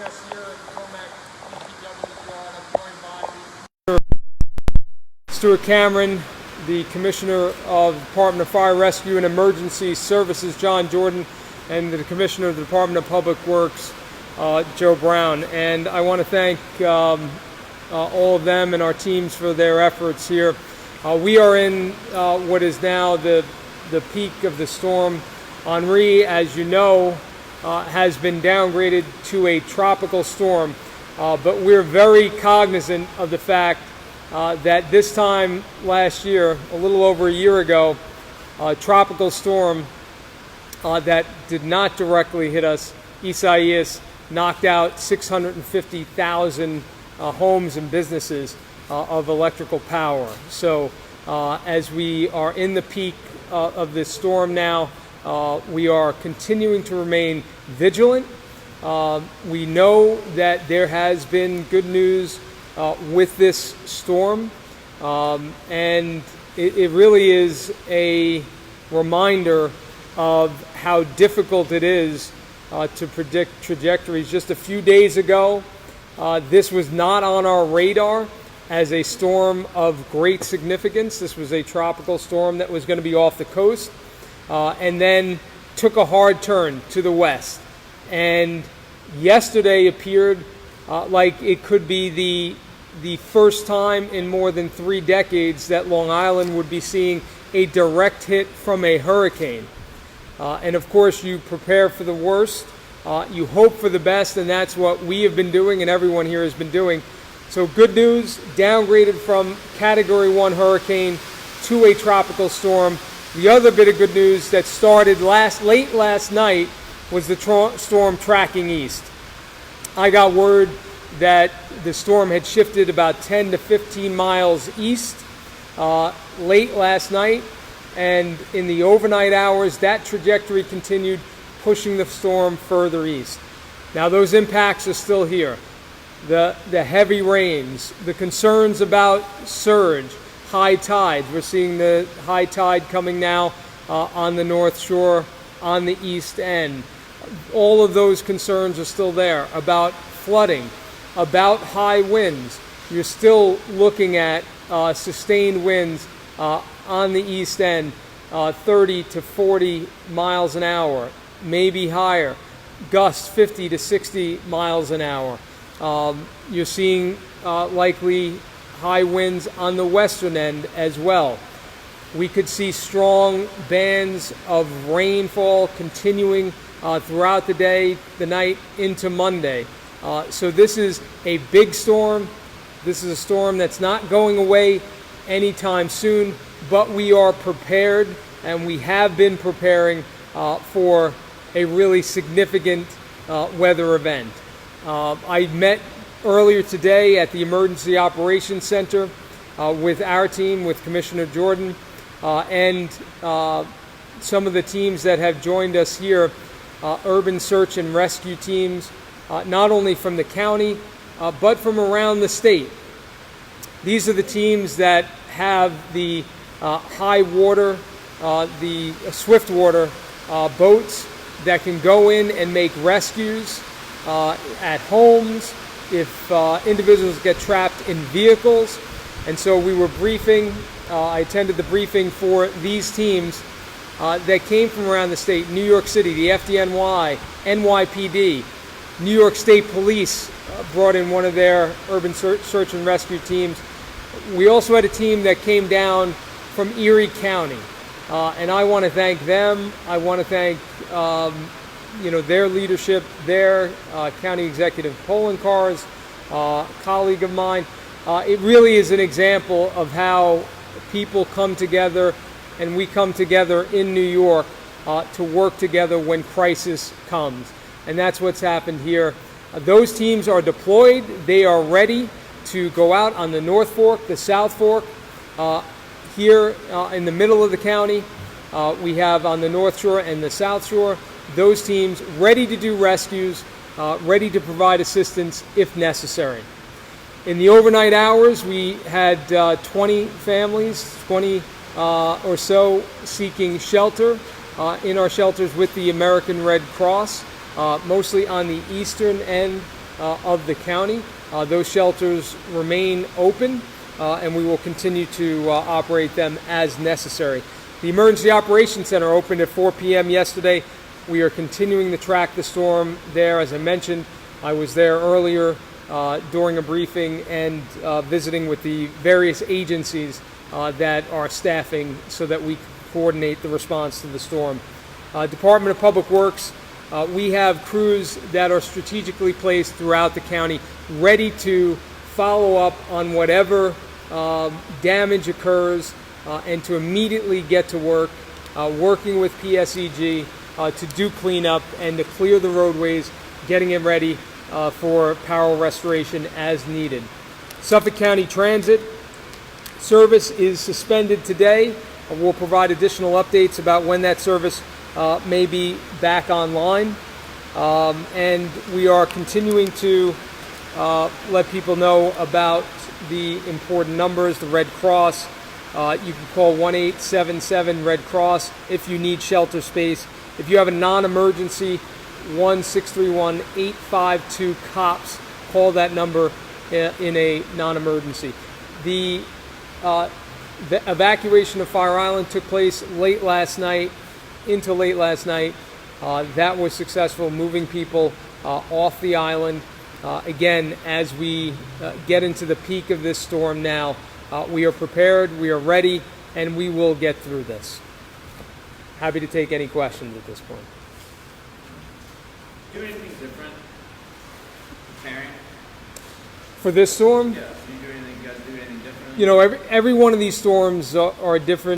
us here at Comac DPW Yard. I'm joined by Stuart Cameron, the Commissioner of the Department of Fire Rescue and Emergency Services, John Jordan, and the Commissioner of the Department of Public Works, Joe Brown. And I want to thank all of them and our teams for their efforts here. We are in what is now the peak of the storm. Henri, as you know, has been downgraded to a tropical storm, but we're very cognizant of the fact that this time last year, a little over a year ago, a tropical storm that did not directly hit us, Isaias, knocked out 650,000 homes and businesses of electrical power. So as we are in the peak of this storm now, we are continuing to remain vigilant. We know that there has been good news with this storm, and it really is a reminder of how difficult it is to predict trajectories. Just a few days ago, this was not on our radar as a storm of great significance. This was a tropical storm that was going to be off the coast, and then took a hard turn to the west. And yesterday appeared like it could be the first time in more than 3 decades that Long Island would be seeing a direct hit from a hurricane. And of course, you prepare for the worst, you hope for the best, and that's what we have been doing and everyone here has been doing. So good news, downgraded from Category 1 hurricane to a tropical storm. The other bit of good news that started late last night was the storm tracking east. I got word that the storm had shifted about 10 to 15 miles east late last night, and in the overnight hours, that trajectory continued, pushing the storm further east. Now those impacts are still here. The heavy rains, the concerns about surge, high tides. We're seeing the high tide coming now on the North Shore, on the East End. All of those concerns are still there about flooding, about high winds. You're still looking at sustained winds on the East End, 30 to 40 miles an hour, maybe higher, gusts 50 to 60 miles an hour. You're seeing likely high winds on the western end as well. We could see strong bands of rainfall continuing throughout the day, the night, into Monday. So this is a big storm. This is a storm that's not going away anytime soon, but we are prepared, and we have been preparing for a really significant weather event. I met earlier today at the Emergency Operations Center with our team, with Commissioner Jordan, and some of the teams that have joined us here, urban search and rescue teams, not only from the county, but from around the state. These are the teams that have the high water, the swift water boats that can go in and make rescues at homes, if individuals get trapped in vehicles. And so we were briefing, I attended the briefing for these teams that came from around the state: New York City, the FDNY, NYPD, New York State Police brought in one of their urban search and rescue teams. We also had a team that came down from Erie County, and I want to thank them. I want to thank their leadership, their county executive polling cars, colleague of mine. It really is an example of how people come together, and we come together in New York to work together when crisis comes. And that's what's happened here. Those teams are deployed. They are ready to go out on the North Fork, the South Fork. Here in the middle of the county, we have on the North Shore and the South Shore, those teams ready to do rescues, ready to provide assistance if necessary. In the overnight hours, we had 20 families, 20 or so, seeking shelter in our shelters with the American Red Cross, mostly on the eastern end of the county. Those shelters remain open, and we will continue to operate them as necessary. The Emergency Operations Center opened at 4 p.m. yesterday. We are continuing to track the storm there. As I mentioned, I was there earlier during a briefing and visiting with the various agencies that are staffing so that we coordinate the response to the storm. Department of Public Works, we have crews that are strategically placed throughout the county, ready to follow up on whatever damage occurs and to immediately get to work, working with PSEG to do cleanup and to clear the roadways, getting it ready for power restoration as needed. Suffolk County Transit service is suspended today. We'll provide additional updates about when that service may be back online. And we are continuing to let people know about the important numbers, the Red Cross. You can call 1-877 Red Cross if you need shelter space. If you have a non-emergency, 1-631-852-COPS. Call that number in a non-emergency. The evacuation of Fire Island took place late last night, into late last night. That was successful, moving people off the island. Again, as we get into the peak of this storm now, we are prepared, we are ready, and we will get through this. Happy to take any questions at this point. Do anything different preparing? For this storm? Yeah. Do you guys do anything different? You know, every one of these storms are different.